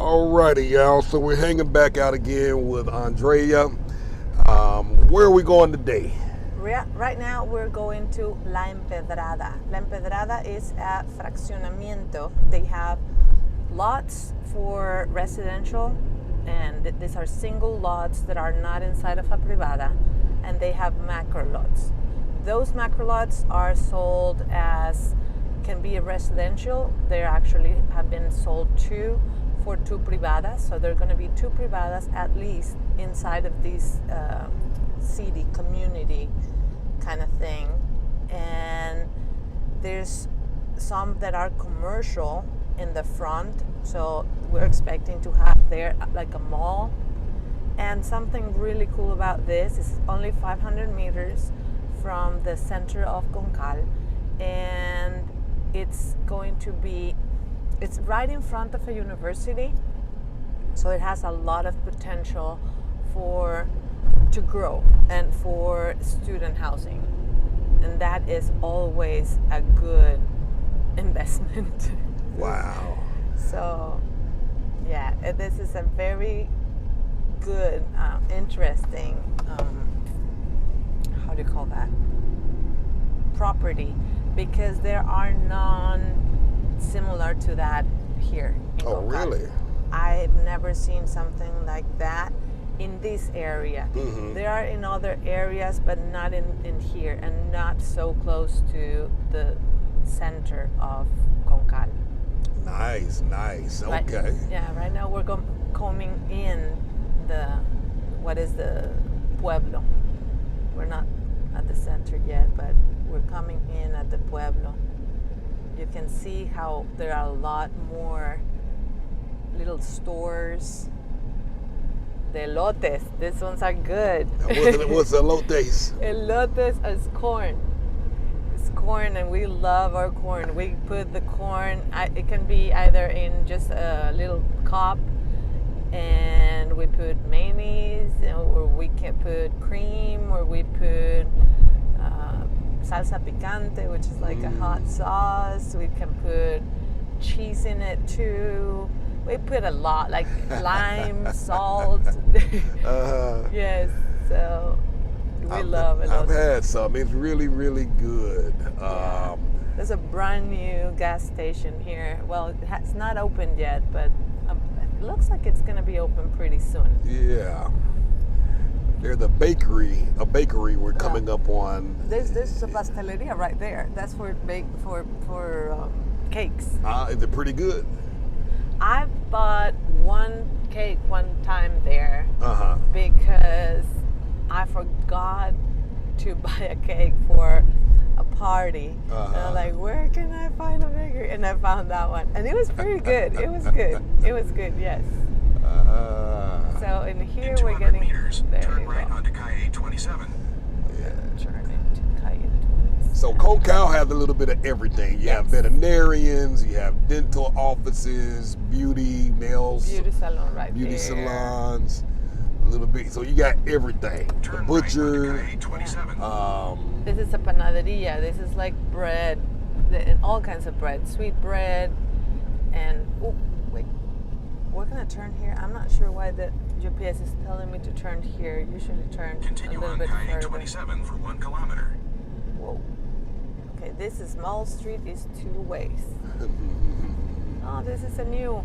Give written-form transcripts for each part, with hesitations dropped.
Alrighty, y'all. So we're hanging back out again with Andrea. Where are we going today? Right now we're going to La Empedrada. La Empedrada is a fraccionamiento. They have lots for residential, and these are single lots that are not inside of a privada, and they have macro lots. Those macro lots are sold as, can be a residential. They actually have been sold for two privadas, so there are going to be two privadas at least inside of this city community kind of thing. And there's some that are commercial in the front, so we're expecting to have there like a mall. And something really cool about this is only 500 meters from the center of Conkal, and it's right in front of a university, so it has a lot of potential to grow and for student housing, and that is always a good investment. Wow. So yeah, this is a very good, interesting, how do you call that, property, because there are none similar to that here in Conkal. Really? I've never seen something like that in this area. Mm-hmm. There are in other areas, but not in here, and not so close to the center of Conkal. Nice. Okay. Right now we're coming in what is the pueblo. We're not at the center yet, but we're coming in at the pueblo. You can see how there are a lot more little stores. The elotes, these ones are good. What's elotes? Elotes is corn. It's corn, and we love our corn. We put the corn, it can be either in just a little cup, and we put mayonnaise, or we can put cream, or we put salsa picante, which is like a hot sauce. We can put cheese in it too. We put a lot, like lime, salt. Yes, so we love it. I've had some. It's really, really good. Yeah. There's a brand new gas station here. Well, it's not opened yet, but it looks like it's going to be open pretty soon. Yeah. There's a bakery we're coming up on. There's a pasteleria right there. That's for cakes. Is it pretty good? I bought one cake one time there because I forgot to buy a cake for a party. And I was like, where can I find a bakery? And I found that one. And it was pretty good. It was good. It was good, yes. So in here we're getting meters, there. turn right onto Calle 27. Yeah. Turn into Calle 27. So Conkal has a little bit of everything. You have veterinarians, you have dental offices, beauty salon right beauty there. salons, a little bit. So you got everything. Turn The butcher. right onto Calle 27. This is a panaderia. This is like bread, and all kinds of bread, sweet bread, and wait, we're gonna turn here. I'm not sure why the GPS is telling me to turn here. Usually turn Continue a little on bit Calle further. 27 for 1 kilometer. Whoa. Okay, this is Mall Street is 2 ways. Oh, this is a new.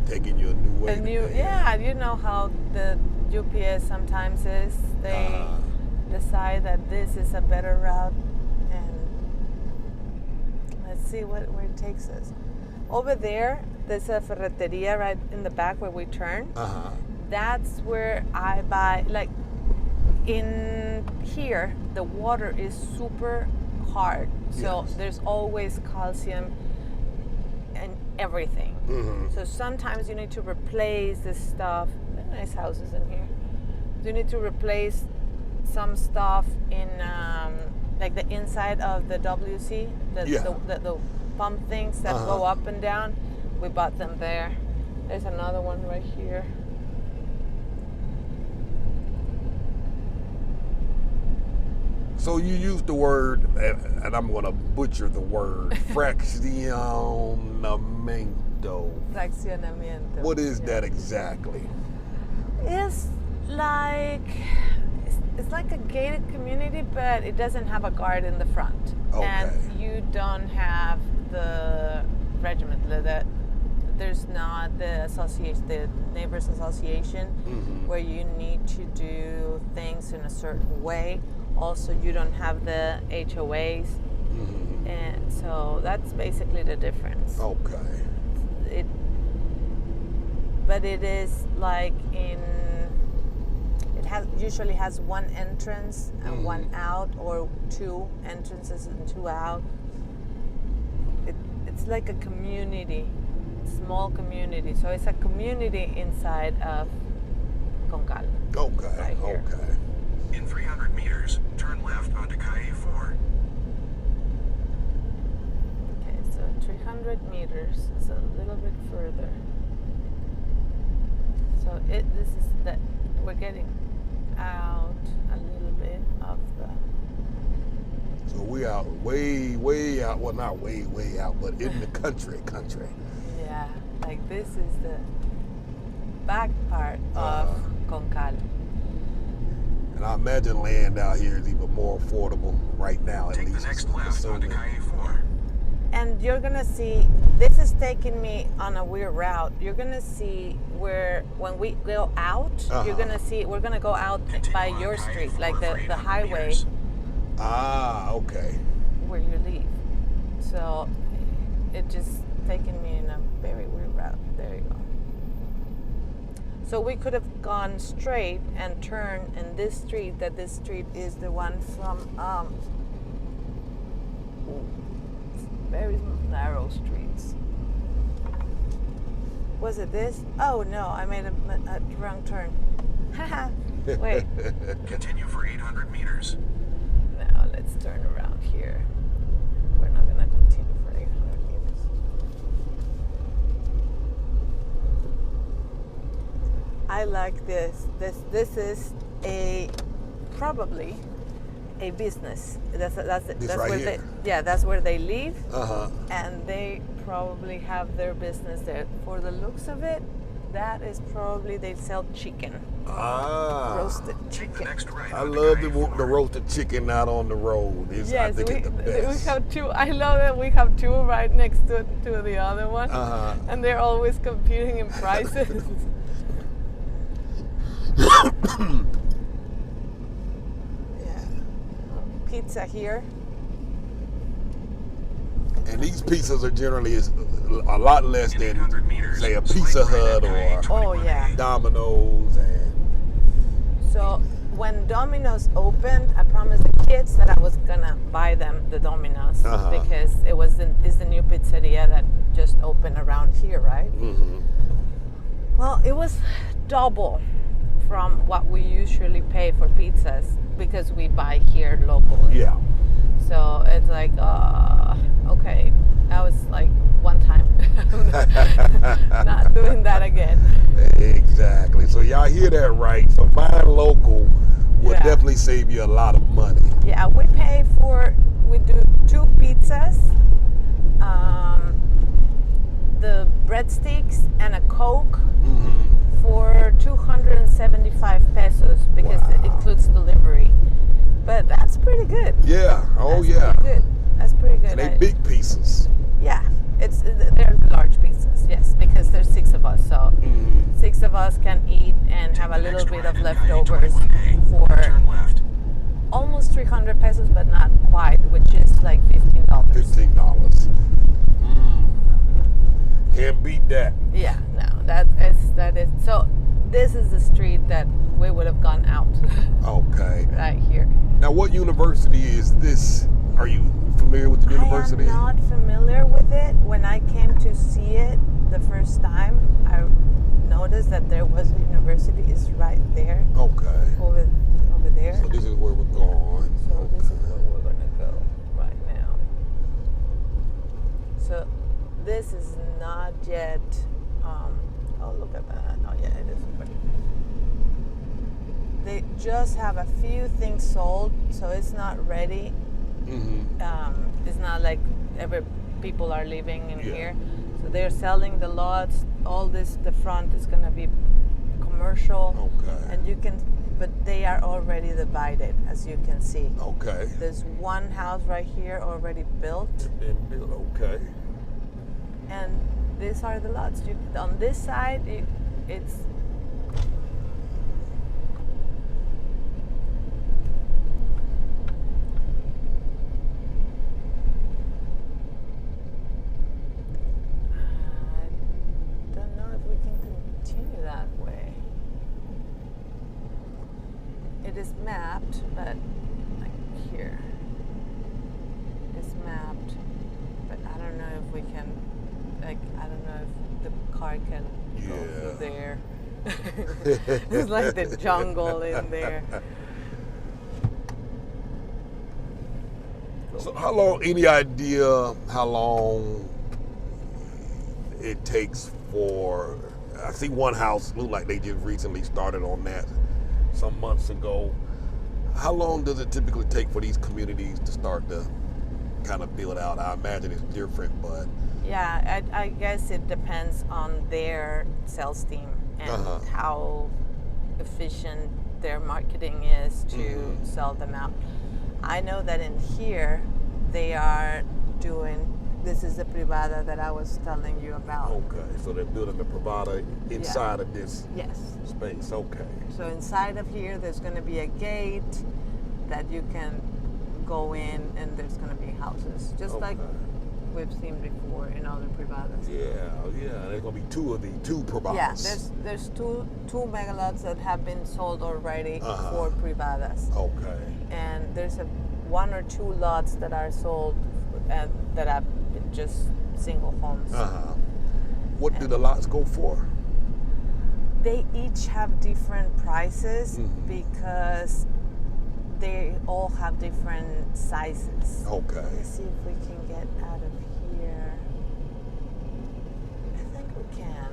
Taking you a new way. Yeah, you know how the UPS sometimes is. They decide that this is a better route, and let's see where it takes us. Over there's a ferreteria right in the back where we turn. That's where I buy, like, in here the water is super hard, so there's always calcium and everything. So sometimes you need to replace this stuff. There are nice houses in here. You need to replace some stuff in like the inside of the WC, the pump things that go up and down. We bought them there. There's another one right here. So you use the word, and I'm going to butcher the word, fraccionamento. Fraccionamiento. Fraccionamiento. What is Yeah. that exactly? It's like it's like a gated community, but it doesn't have a guard in the front, Okay. and you don't have the regiment. There's not the association, the neighbors association, where you need to do things in a certain way. Also, you don't have the HOAs, and so that's basically the difference. Okay. But it is like usually has one entrance and one out, or two entrances and two out. It's like a community, small community. So it's a community inside of Conkal. Okay. Right here. Okay. In 300 meters, turn left onto Calle 4. Okay, so 300 meters is a little bit further. So this is that we're getting out a little bit of the. So we out way out. Well, not way out, but in the country. Yeah, like this is the back part of Conkal. And I imagine land out here is even more affordable right now, at Take least. the next left onto Calle 4. And you're gonna see, this is taking me on a weird route. You're gonna see when we go out, you're gonna see, we're gonna go out Continue by on your Calle street, 4 like for the 800 highway meters. Ah, okay. where you leave. So it just taking me in a very weird route. There you go. So we could have gone straight and turned in this street, that this street is the one from very narrow streets. Was it this? Oh no, I made a wrong turn. Haha. Wait. Continue for 800 meters. Now let's turn around here. We're not gonna continue for 800 meters. I like this. This is probably a business. That's right where here. that's where they live. And They probably have their business there. For the looks of it, that is probably they sell chicken, roasted Take the chicken. next right I onto love Calle the 4. roasted chicken out on the road. I Yes, think it's the best. we have two. I love that we have two right next to the other one, and they're always competing in prices. Yeah, pizza here. And these pizzas are generally a lot less In than, 800 meters, say, a slight Pizza right Hut at Calle or 21A. Oh yeah. Domino's. And So when Domino's opened, I promised the kids that I was gonna buy them the Domino's because it's the new pizzeria that just opened around here, right? Well, it was double from what we usually pay for pizzas because we buy here locally. yeah. So it's like, okay, that was like one time. Not doing that again. Exactly. So y'all hear that right. So buying local will Yeah. definitely save you a lot of money. Yeah, we do 2 pizzas, the breadsticks and a Coke for 275 pesos because it includes delivery. But that's pretty good. Yeah. Oh, That's yeah. pretty good. That's pretty good. And they big pieces. Yeah, they're large pieces, yes, because there's 6 of us, so 6 of us can eat and have a The little next bit right of at leftovers Calle 21A. for Turn left. almost 300 pesos, but not quite, which is like $15. $15. Can't beat that. Yeah, no, that is. So this is the street that we would have gone out Okay. right here. Now, what university is this? Are you familiar with the university? I am not familiar with it. When I came to see it the first time, I noticed that there was a university. It's right there, Okay. over there. So this is where we're going. So this is where we're gonna go right now. So this is not yet. Oh, look at that! Oh yeah, it is. They just have a few things sold, so it's not ready. It's not like people are living in Yeah. here. So they're selling the lots. All this, the front is going to be commercial. Okay. And you can, but they are already divided, as you can see. Okay. There's one house right here already built. Okay. And these are the lots. On this side, it's is mapped, but like here, it's mapped, but I don't know if we can, like, I don't know if the car can go through there. It's like the jungle in there. So how long, any idea how long it takes for, I see one house, look like they just recently started on that some months ago. How long does it typically take for these communities to start to kind of build out? I imagine it's different, but yeah, I guess it depends on their sales team and how efficient their marketing is to sell them out. I know that in here they are doing, this is the privada that I was telling you about. Okay, so they're building the privada inside of this space. Okay. So inside of here, there's going to be a gate that you can go in, and there's going to be houses, just like we've seen before in other privadas. Yeah. There's going to be two privadas. Yeah, there's two megalots that have been sold already for privadas. Okay. And there's one or two lots that are sold and that are just single homes. What do the lots go for? They each have different prices because they all have different sizes. Okay. Let's see if we can get out of here. I think we can.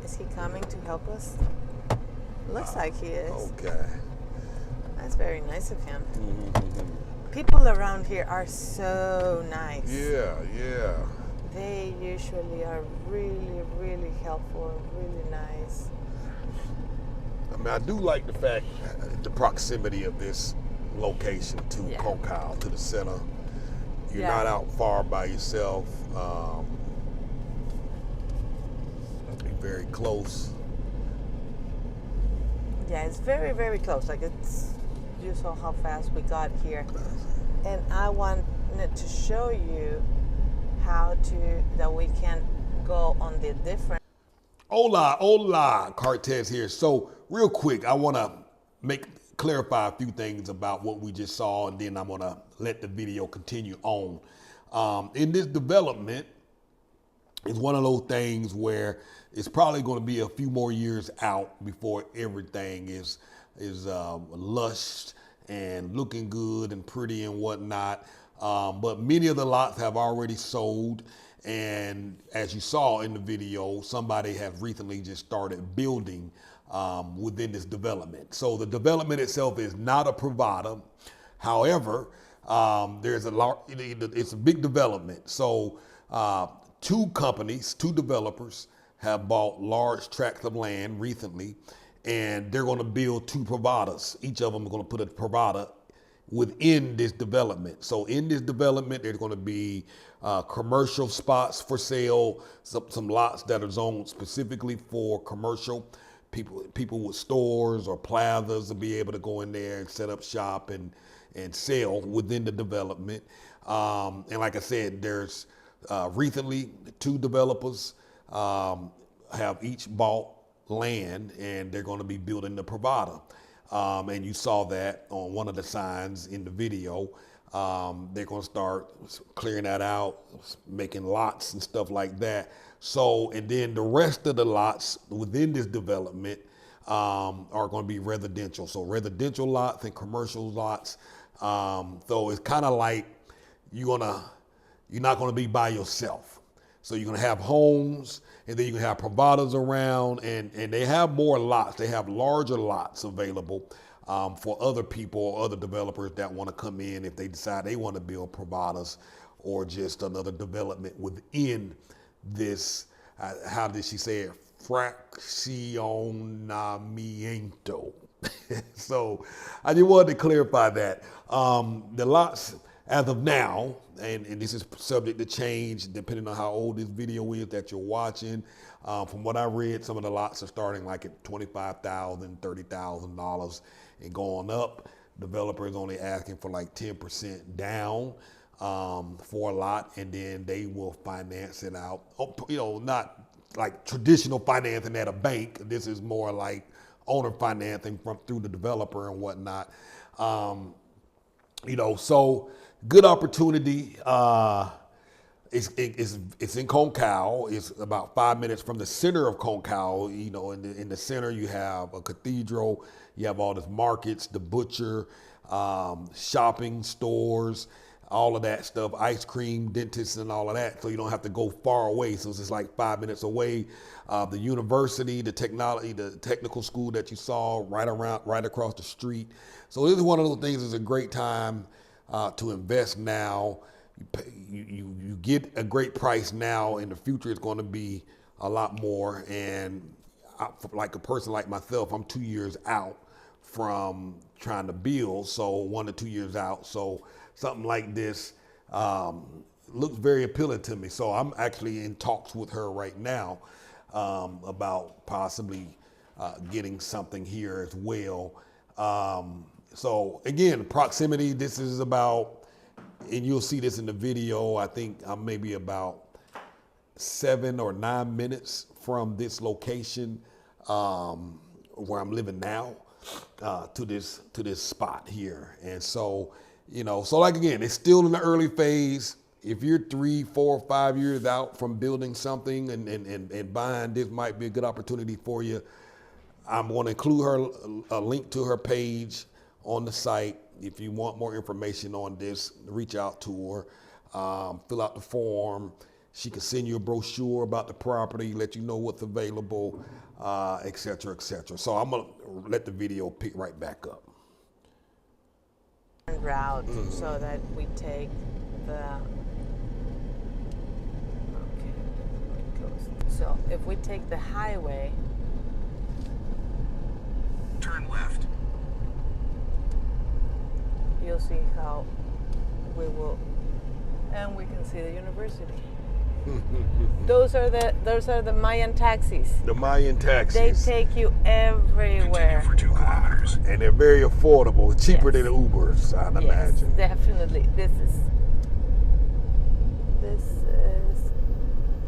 Is he coming to help us? Looks like he is. Okay. That's very nice of him. People around here are so nice. Yeah. They usually are really, really helpful, really nice. I mean, I do like the fact, the proximity of this location to Conkal, to the center. You're not out far by yourself. Be very close. Yeah, it's very, very close. Like, it's, you saw how fast we got here. And I wanted to show you that we can go on the different. Hola, Cortez here. So real quick, I want to clarify a few things about what we just saw, and then I'm going to let the video continue on. In this development, it's one of those things where it's probably going to be a few more years out before everything is lush and looking good and pretty and whatnot. But many of the lots have already sold. And as you saw in the video, somebody has recently just started building within this development. So the development itself is not a privada. However, it's a big development. So two developers have bought large tracts of land recently, and they're going to build two privadas. Each of them are going to put a privada within this development. So in this development, there's going to be commercial spots for sale, some lots that are zoned specifically for commercial. People with stores or plazas will be able to go in there and set up shop and sell within the development. And like I said, there's recently two developers have each bought land, and they're going to be building the privada. And you saw that on one of the signs in the video. They're going to start clearing that out, making lots and stuff like that. So, and then the rest of the lots within this development are going to be residential. So residential lots and commercial lots. So it's kind of like you're not going to be by yourself. So you're going to have homes, and then you can have privadas around, and they have more lots. They have larger lots available. for other people or other developers that want to come in if they decide they want to build Privadas or just another development within this, how did she say it? Fraccionamiento. So I just wanted to clarify that. The lots as of now, and this is subject to change depending on how old this video is that you're watching. From what I read, some of the lots are starting like at $25,000, $30,000 and going up. Developers only asking for like 10% down for a lot, and then they will finance it out. You know, not like traditional financing at a bank. This is more like owner financing through the developer and whatnot. You know, so good opportunity. It's in Conkal. It's about 5 minutes from the center of Conkal. You know, in the center you have a cathedral. You have all these markets, the butcher, shopping stores, all of that stuff, ice cream, dentists, and all of that. So you don't have to go far away. So it's just like 5 minutes away. The university, the technical school that you saw right across the street. So this is one of those things. It's a great time to invest now. You get a great price now. In the future, it's going to be a lot more. And like a person like myself, I'm 2 years out from trying to build, so 1 to 2 years out. So something like this looks very appealing to me. So I'm actually in talks with her right now about possibly getting something here as well. So again, proximity, this is about, and you'll see this in the video, I think I'm maybe about 7 or 9 minutes from this location where I'm living now to this spot here. And so, you know, so like again, it's still in the early phase. If you're 3, 4, 5 years out from building something and buying, this might be a good opportunity for you. I'm going to include a link to her page on the site. If you want more information on this, reach out to her, fill out the form. She can send you a brochure about the property, let you know what's available, et cetera, et cetera. So I'm going to let the video pick right back up. Route so that we take the, okay, close. So if we take the highway, Turn left. you'll see how we will, and we can see the university. Those are the Mayan taxis. The Mayan taxis. They take you everywhere. Continue for 2 kilometers. And they're very affordable, cheaper than Ubers, I'd imagine. Definitely. This is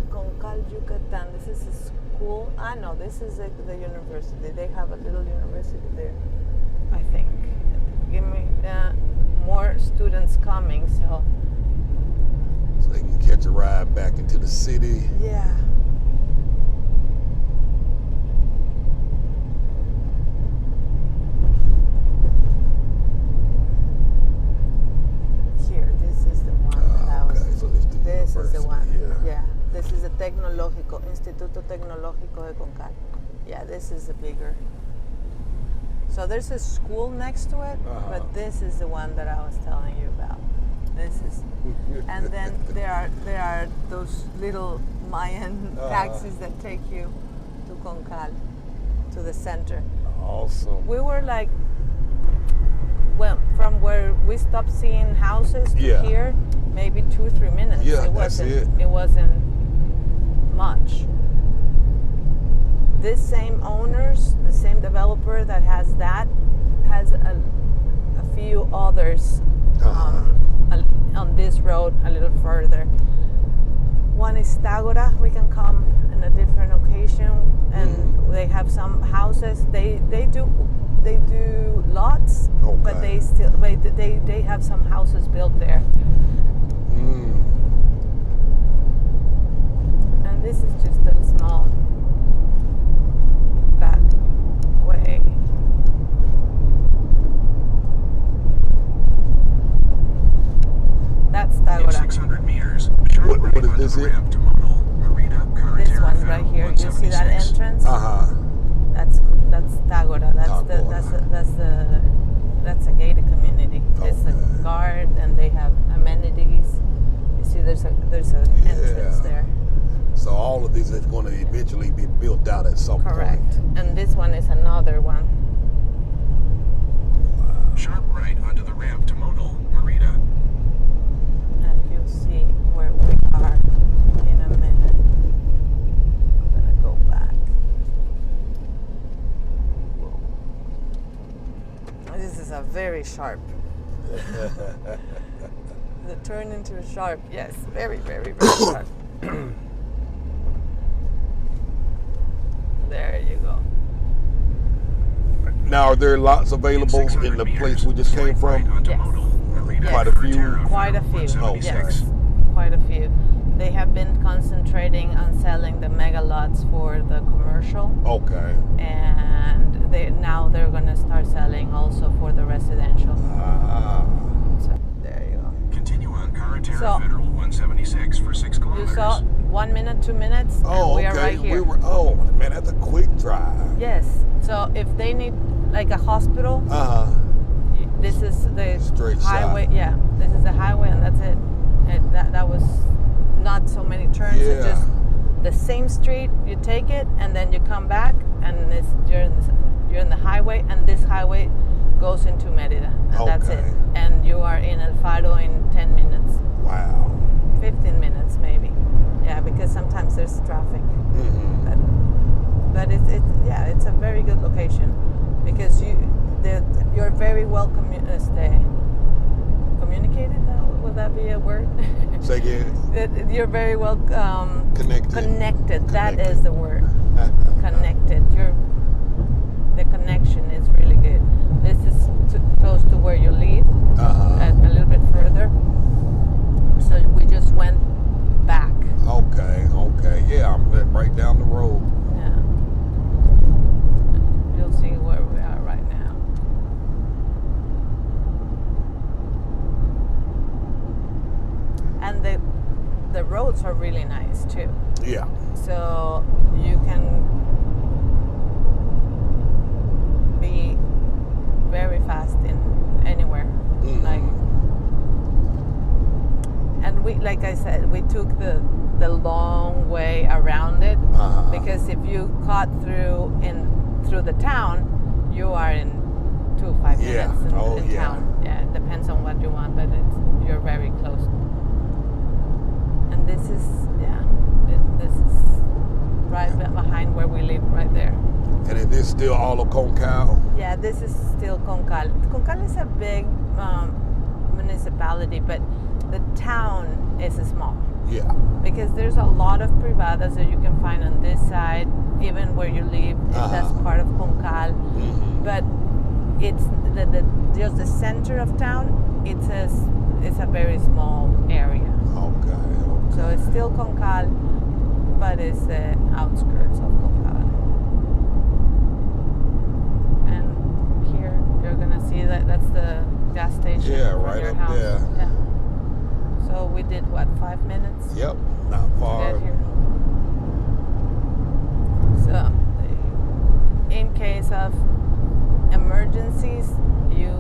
Conkal, Yucatan. This is a school. No, this is the university. They have a little university there, I think. Give me more students coming, so they can catch a ride back into the city. yeah. Here, this is the one that I was. Okay, so this This is the one. here. Yeah. This is the Tecnológico, Instituto Tecnológico de Conkal. Yeah, this is the bigger. So there's a school next to it, but this is the one that I was telling you about. This is, and then there are those little Mayan taxis that take you to Conkal, to the center. Awesome. We were like, well, from where we stopped seeing houses to here, maybe 2-3 minutes. Yeah, It wasn't much. This same owners, the same developer that has a few others on this road a little further. One is Tagora. We can come in a different occasion, and they have some houses. They do lots, but they have some houses built there. And this is just a small back way. That's In Tagora. 600 meters, sharp What right is onto this the here? ramp to Marino, Marina, This Carretera one right Federal here. You see that 176. entrance? That's Tagora. Tagora. That's a gated community. It's a Okay. guard, and they have amenities. You see, there's an entrance there. So all of these is going to eventually be built out at some Correct. point. And this one is another one. Sharp right onto the ramp to Modal, Merida. And you'll see where we are in a minute. I'm gonna go back. This is a very sharp. The turn into a sharp, yes, very, very, very sharp. There you go. Now, are there lots available in the place we just came from? Yes. Quite a few? Quite a few. Oh, Yes, quite a few. They have been concentrating on selling the mega lots for the commercial, Okay. and now they're going to start selling also for the residential. Ah. So there you go. Continue on Carretera So- Federal 176 for 6 You kilometers. saw 1 minute, 2 minutes, Oh, and we okay. are right here. Oh, man, that's a quick drive. Yes. So if they need like a hospital, this is the Straight shot. highway. Yeah, this is the highway, and that's it. And that was not so many turns. It's Yeah. just the same street. You take it, and then you come back, and you're in the highway, and this highway goes into Merida, and that's it. Okay. And you are in El Faro in 10 minutes, Wow. 15 minutes maybe. Yeah, because sometimes there's traffic. Mm-hmm. But it's a very good location because you're very well communicated. Would that be a word? Say again. You're very well Connected. Connected. That Connected. is the word. Connected. The connection is really good. This is close to where you live, a little bit further. So we just went back. Okay. Yeah, I'm right down the road. Yeah. You'll see where we are right now. And the roads are really nice too. Yeah. So you can be very fast in anywhere. Mhm. And we, like I said, we took the long way around it because if you cut through the town, you are in 2 or 5 Yeah. minutes in, Oh, in yeah. town. Yeah, it depends on what you want, but you're very close. And this is right behind where we live, right there. And is this still all of Conkal? Yeah, this is still Conkal. Conkal is a big municipality, but the town is small Yeah. because there's a lot of privadas that you can find on this side, even where you live. That's part of Conkal. Mm-hmm. But it's just the center of town. It's a very small area. Okay. So it's still Conkal, but it's the outskirts of Conkal. And here you're gonna see that's the gas station Yeah, from right your up house. there. Yeah. So we did what, 5 minutes? Yep. Not To far. get here. So, in case of emergencies, you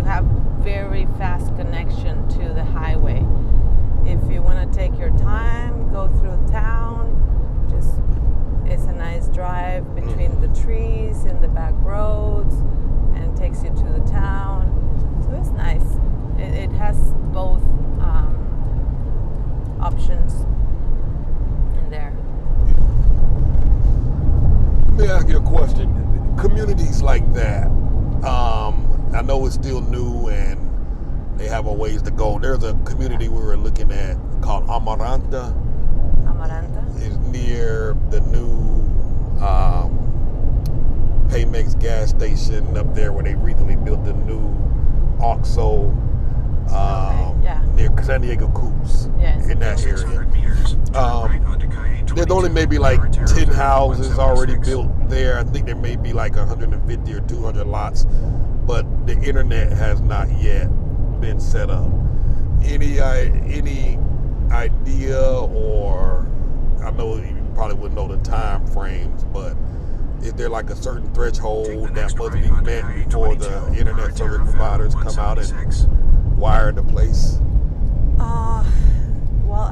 have very fast connection to the highway. If you want to take your time, go through town, it's a nice drive between the trees and the back roads, and it takes you to the town. So it's nice. It has both options in there. Let me ask you a question. Communities like that, I know it's still new and they have a ways to go. There's a community we were looking at called Amaranta. Amaranta? It's near the new Paymex gas station up there where they recently built the new OXXO Yeah. near San Diego Coops Yes. in that area. 600 meters. Turn right onto Calle There's only 22, maybe like Carretera 10 Federal houses already 176. built there. I think there may be like 150 or 200 lots, but the internet has not yet been set up. Any idea, or I know you probably wouldn't know the time frames, but Is there like a certain threshold Take the that next must right be onto met Highway before 22 the internet on service Terra providers come out 176. and wire the place? Well,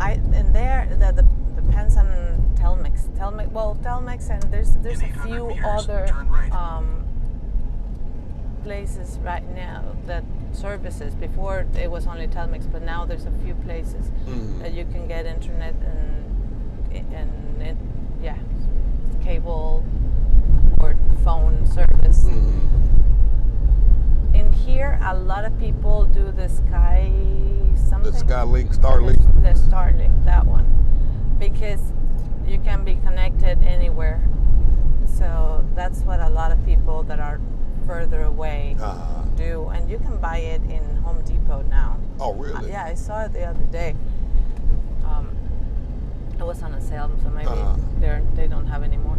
depends on Telmex. Telmex, and there's In a 800 few meters, other turn right. places right now that services. Before it was only Telmex, but now there's a few places that you can get internet and cable or phone service. In here, a lot of people do the Sky something. The Skylink, Starlink. The Starlink, that one, because you can be connected anywhere. So that's what a lot of people that are further away do, and you can buy it in Home Depot now. Oh, really? Yeah, I saw it the other day. It was on a sale, so maybe they don't have any more.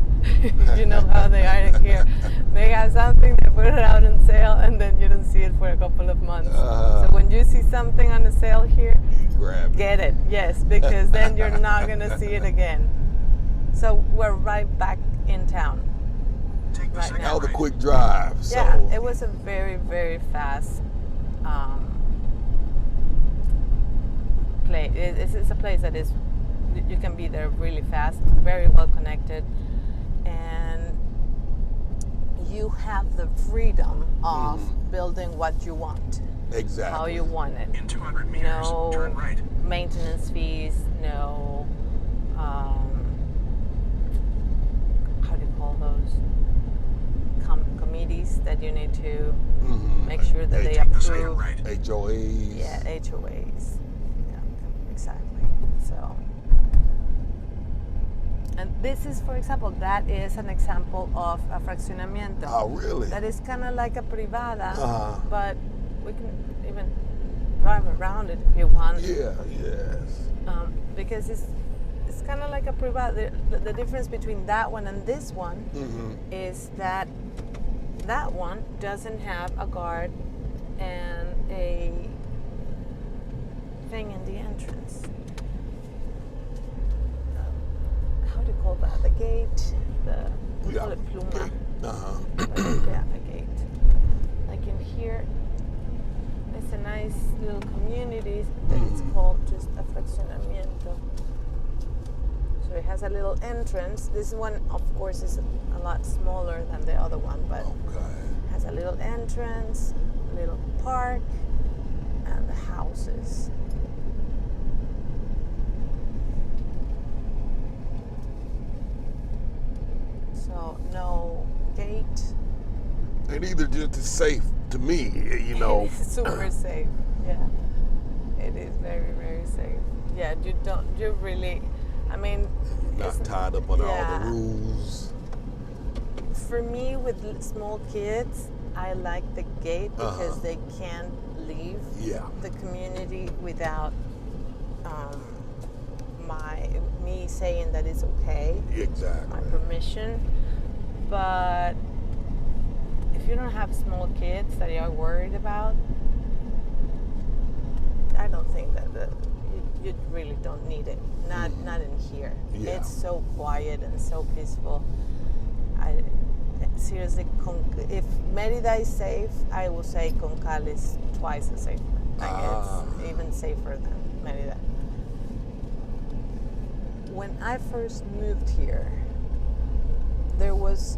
You know how they are here. They have something, they put it out on sale, and then you don't see it for a couple of months. So when you see something on a sale here, Grab it. get it, yes, because then you're not gonna see it again. So we're right back in town. Take the Right second now. That was a right. quick drive. So Yeah, it was a very, very fast place. It's a place that is, you can be there really fast, very well connected, and you have the freedom of building what you want, exactly. how you want it. In 200 meters, No turn right. maintenance fees, no, how do you call those? Committees that you need to make sure that they Take the second approve. right. HOAs. Yeah, HOAs. Yeah, exactly. So, and this is, for example, that is an example of a fraccionamiento. Oh, really? That is kind of like a privada, Uh-huh. but we can even drive around it if you want. Yeah, yes. Because it's kind of like a privada. The difference between that one and this one is that one doesn't have a guard and a thing in the entrance. How do you call that? The gate? We call it pluma. Yeah, a gate. Like in here, it's a nice little community that it's called just a fraccionamiento. So it has a little entrance. This one, of course, is a lot smaller than the other one, but it has a little entrance, a little park, and the houses. So no gate. And either just as safe to me, you know. It's super safe. Yeah, it is very, very safe. Yeah, you really, I mean, Not tied up under all yeah. the rules. For me, with small kids, I like the gate because they can't leave the community without me saying that it's okay. Exactly. My permission. But if you don't have small kids that you are worried about, I don't think that you really don't need it. Not in here. Yeah. It's so quiet and so peaceful. Seriously, if Merida is safe, I will say Conkal is twice as safe. It's even safer than Merida. When I first moved here, there was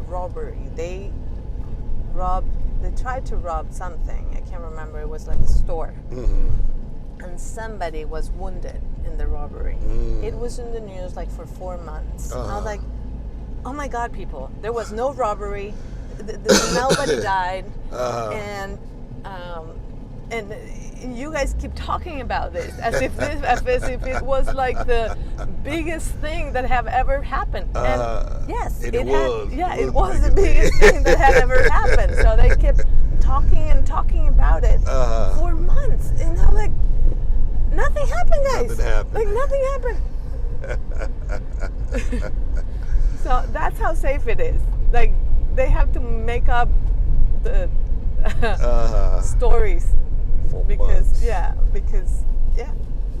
robbery. They tried to rob something. I can't remember. It was like a store. And somebody was wounded in the robbery. It was in the news like for 4 months. I was like, oh my God, people, there was no robbery. Nobody died. And you guys keep talking about this as if it was like the biggest thing that have ever happened. And yes, it was. Yeah, it was the biggest thing that had ever happened. So they kept talking about it for months, and I'm like, nothing happened, guys. Nothing happened. Like nothing happened. So that's how safe it is. Like they have to make up the stories. Because yeah.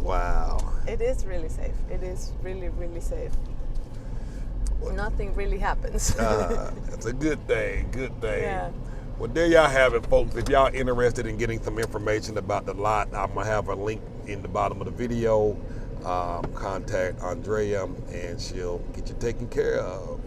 Wow. It is really safe. It is really, really safe. nothing really happens. That's a good thing. Good thing. Yeah. Well, there y'all have it, folks. If y'all interested in getting some information about the lot, I'm gonna have a link in the bottom of the video. Contact Andrea, and she'll get you taken care of.